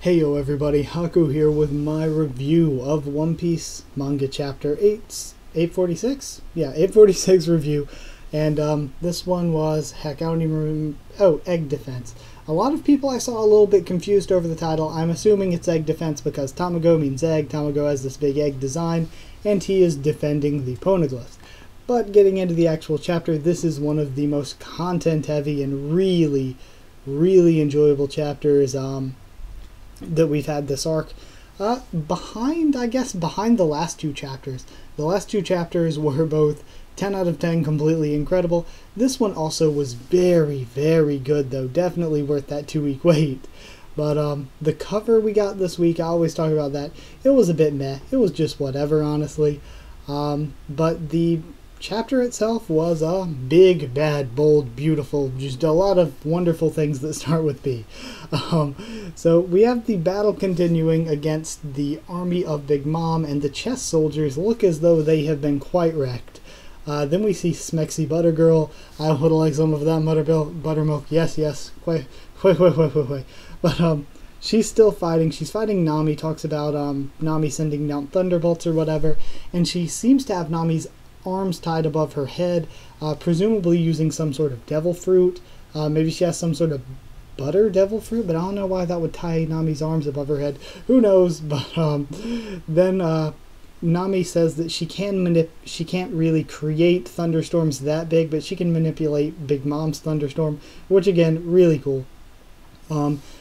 Heyo everybody, Haku here with my review of One Piece manga chapter 846? Yeah, 846 review. And this one was, heck, I don't even remember, Egg Defense. A lot of people I saw a little bit confused over the title. I'm assuming it's Egg Defense because Tamago means egg, Tamago has this big egg design, and he is defending the poneglyphs. But getting into the actual chapter, this is one of the most content-heavy and really enjoyable chapters that we've had this arc. Behind the last two chapters. The last two chapters were both 10 out of 10, completely incredible. This one also was very good, though. Definitely worth that 2-week wait. But the cover we got this week, I always talk about that. It was a bit meh. It was just whatever, honestly. But the chapter itself was big, bad, bold, beautiful, just a lot of wonderful things that start with B. So we have the battle continuing against the army of Big Mom, and the chess soldiers look as though they have been quite wrecked. Then we see Smexy Buttergirl. I would like some of that buttermilk. Yes. Wait. But she's still fighting. She's fighting Nami. Talks about Nami sending down thunderbolts or whatever, and she seems to have Nami's arms tied above her head, presumably using some sort of devil fruit. Maybe she has some sort of butter devil fruit, but I don't know why that would tie Nami's arms above her head. Who knows? But then Nami says that she can't really create thunderstorms that big, but she can manipulate Big Mom's thunderstorm, which again, really cool.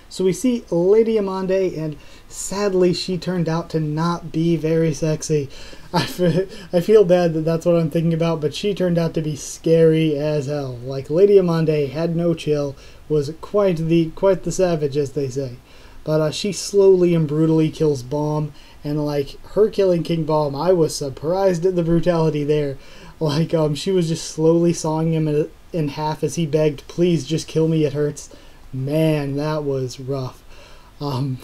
So we see Lady Amande, and sadly she turned out to not be very sexy. I feel bad that that's what I'm thinking about, but she turned out to be scary as hell. Like, Lady Amande had no chill, was quite the savage, as they say. But she slowly and brutally kills Bomb, and like, her killing King Bomb, I was surprised at the brutality there. Like, she was just slowly sawing him in half as he begged, "Please just kill me, it hurts." Man, that was rough. Then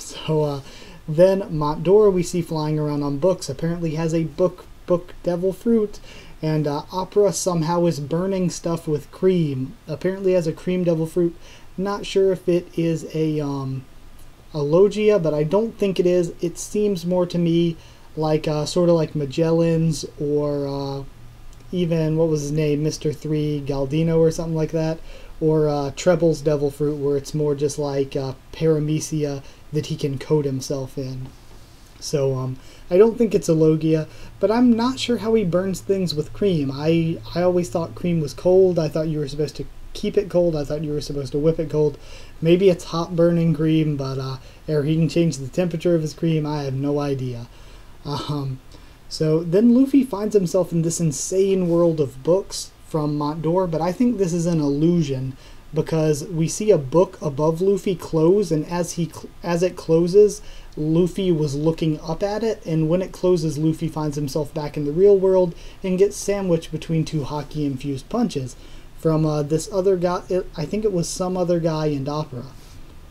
MontDore we see flying around on books, apparently has a book devil fruit, and Opera somehow is burning stuff with cream. Apparently has a cream devil fruit. Not sure if it is a Logia, but I don't think it is. It seems more to me like sort of like Magellan's, or even, what was his name, Mr. 3 Galdino or something like that. Or Treble's devil fruit, where it's more just like paramecia that he can coat himself in. So I don't think it's a Logia, but I'm not sure how he burns things with cream. I always thought cream was cold. I thought you were supposed to keep it cold. I thought you were supposed to whip it cold. Maybe it's hot burning cream, but or he can change the temperature of his cream. I have no idea. So then Luffy finds himself in this insane world of books from MontDore, but I think this is an illusion, because we see a book above Luffy close, and as it closes, Luffy was looking up at it, and when it closes, Luffy finds himself back in the real world and gets sandwiched between two Haki infused punches from this other guy. I think it was some other guy in Opera.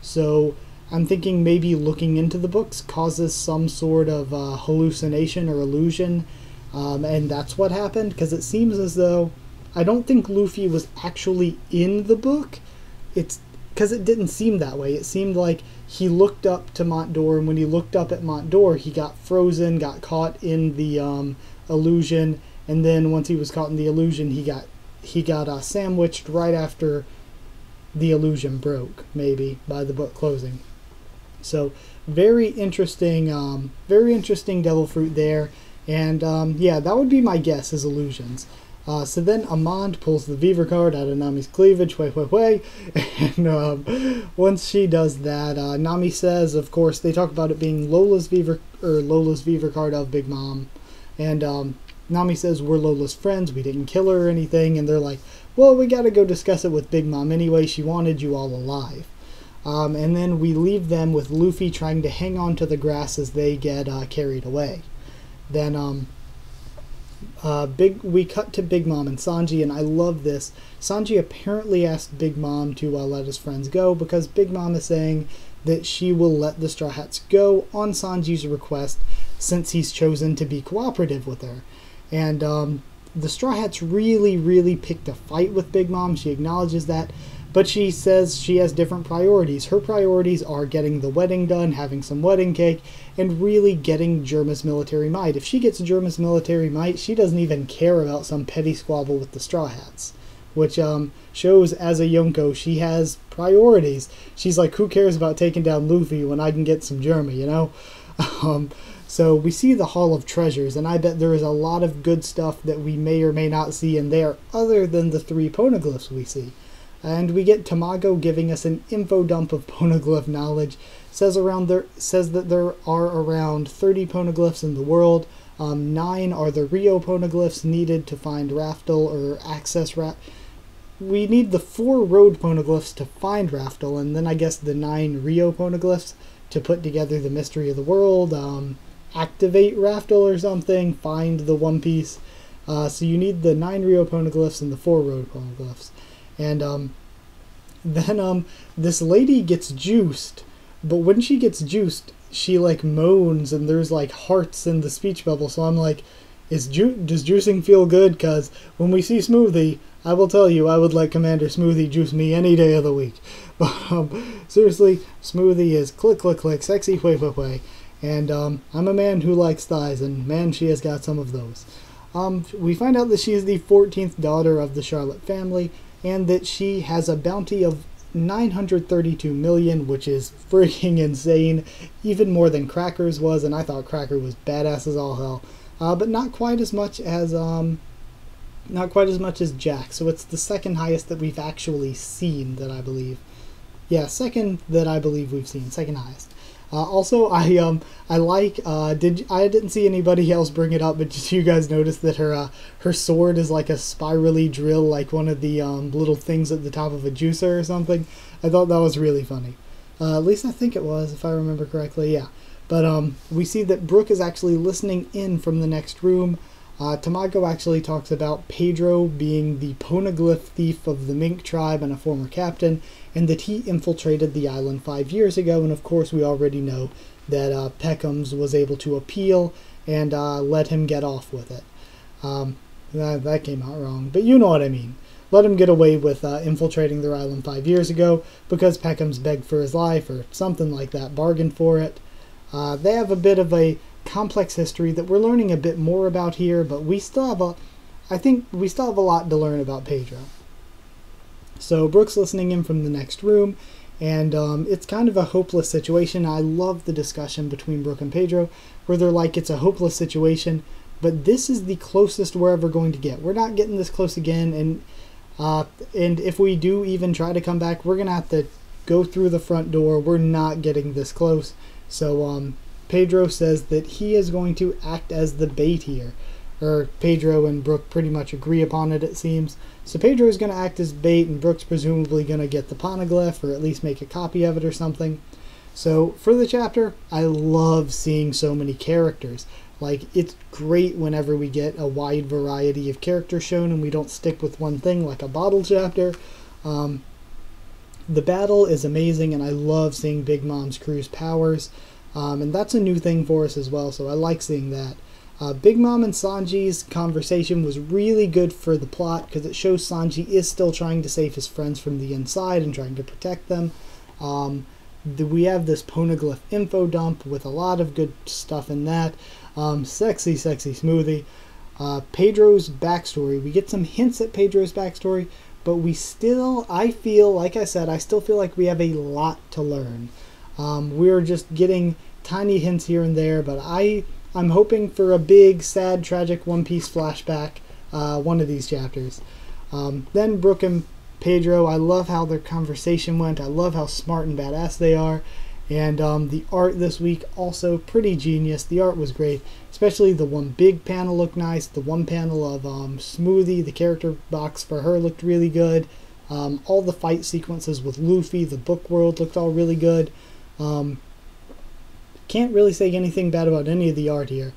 So I'm thinking maybe looking into the books causes some sort of hallucination or illusion, and that's what happened, because it seems as though, I don't think Luffy was actually in the book. It's because it didn't seem that way. It seemed like he looked up to MontDore, and when he looked up at MontDore, he got frozen, got caught in the illusion, and then once he was caught in the illusion, he got sandwiched right after the illusion broke, maybe, by the book closing. So very interesting devil fruit there, and yeah, that would be my guess, is illusions. So then Amande pulls the Beaver card out of Nami's cleavage, and once she does that, Nami says, of course, they talk about it being Lola's Beaver card of Big Mom, and Nami says, "We're Lola's friends, we didn't kill her or anything," and they're like, "Well, we gotta go discuss it with Big Mom anyway, she wanted you all alive." And then we leave them with Luffy trying to hang on to the grass as they get carried away. Then we cut to Big Mom and Sanji, and I love this. Sanji apparently asked Big Mom to let his friends go, because Big Mom is saying that she will let the Straw Hats go on Sanji's request, since he's chosen to be cooperative with her. And the Straw Hats really picked a fight with Big Mom. She acknowledges that, But she says she has different priorities. Her priorities are getting the wedding done, having some wedding cake, and really getting Germa's military might. If she gets Germa's military might, she doesn't even care about some petty squabble with the Straw Hats. Which shows, as a Yonko, she has priorities. She's like, who cares about taking down Luffy when I can get some Germa, you know? So we see the Hall of Treasures, and I bet there is a lot of good stuff that we may or may not see in there, other than the 3 poneglyphs we see. And we get Tamago giving us an info dump of poneglyph knowledge. Says that there are around 30 poneglyphs in the world. 9 are the Rio poneglyphs needed to find Raftel or access We need the 4 road poneglyphs to find Raftel, and then I guess the 9 Rio poneglyphs to put together the mystery of the world, activate Raftel or something, find the One Piece. So you need the 9 Rio poneglyphs and the 4 road poneglyphs. And then this lady gets juiced, but when she gets juiced, she like moans and there's like hearts in the speech bubble. So I'm like, does juicing feel good? Because when we see Smoothie, I will tell you, I would let Commander Smoothie juice me any day of the week. But seriously, Smoothie is click, click, click, sexy, hui, hui, hui. And I'm a man who likes thighs, and man, she has got some of those. We find out that she is the 14th daughter of the Charlotte family, and that she has a bounty of 932 million, which is freaking insane, even more than Cracker's was, and I thought Cracker was badass as all hell, but not quite as much as Jack. So it's the second highest that we've actually seen, that I believe. Yeah, second that I believe we've seen, second highest. Also, I didn't see anybody else bring it up, but did you guys notice that her sword is like a spirally drill, like one of the little things at the top of a juicer or something? I thought that was really funny. At least I think it was, if I remember correctly, yeah. But we see that Brook is actually listening in from the next room. Tamago actually talks about Pedro being the poneglyph thief of the Mink tribe and a former captain, and that he infiltrated the island 5 years ago, and of course we already know that Peckham's was able to appeal and let him get off with it. That came out wrong, but you know what I mean. Let him get away with infiltrating their island 5 years ago because Peckham's begged for his life or something like that, bargained for it. They have a bit of a complex history that we're learning a bit more about here, but I think we still have a lot to learn about Pedro. So Brook's listening in from the next room, and it's kind of a hopeless situation. I love the discussion between Brook and Pedro, where they're like, it's a hopeless situation, but this is the closest we're ever going to get. We're not getting this close again, and if we do even try to come back, we're going to have to go through the front door. We're not getting this close. So Pedro says that he is going to act as the bait here. Or Pedro and Brook pretty much agree upon it, it seems. So Pedro is going to act as bait, and Brook's presumably going to get the poneglyph, or at least make a copy of it or something. So for the chapter, I love seeing so many characters. Like, it's great whenever we get a wide variety of characters shown and we don't stick with one thing like a bottle chapter. The battle is amazing, and I love seeing Big Mom's crew's powers. And that's a new thing for us as well, so I like seeing that. Big Mom and Sanji's conversation was really good for the plot because it shows Sanji is still trying to save his friends from the inside and trying to protect them. We have this poneglyph info dump with a lot of good stuff in that. Sexy, sexy Smoothie. Pedro's backstory. We get some hints at Pedro's backstory, but we still, I feel, like I said, I still feel like we have a lot to learn. We're just getting tiny hints here and there, but I'm hoping for a big, sad, tragic One Piece flashback one of these chapters. Then Brook and Pedro, I love how their conversation went. I love how smart and badass they are. And the art this week, also pretty genius. The art was great, especially the one big panel looked nice. The one panel of Smoothie, the character box for her, looked really good. All the fight sequences with Luffy, the book world, looked all really good. Can't really say anything bad about any of the art here.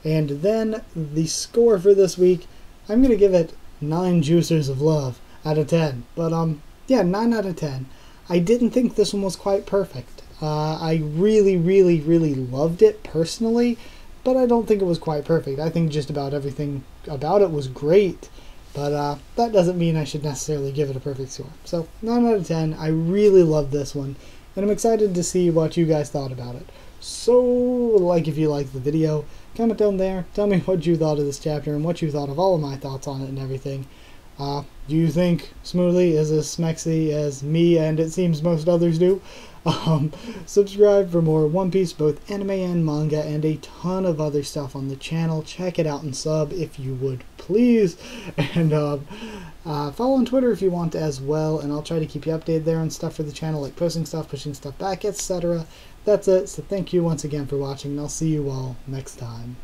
And then the score for this week, I'm going to give it 9 juicers of love out of 10. But yeah, 9 out of 10. I didn't think this one was quite perfect. I really, really, really loved it personally, but I don't think it was quite perfect. I think just about everything about it was great. But that doesn't mean I should necessarily give it a perfect score. So 9 out of 10. I really love this one, and I'm excited to see what you guys thought about it. So, like if you liked the video, comment down there, tell me what you thought of this chapter and what you thought of all of my thoughts on it and everything. Do you think Smoothie is as smexy as me and it seems most others do? Subscribe for more One Piece, both anime and manga, and a ton of other stuff on the channel. Check it out and sub if you would, please. And follow on Twitter if you want as well, and I'll try to keep you updated there on stuff for the channel, like posting stuff, pushing stuff back, etc. That's it, so thank you once again for watching, and I'll see you all next time.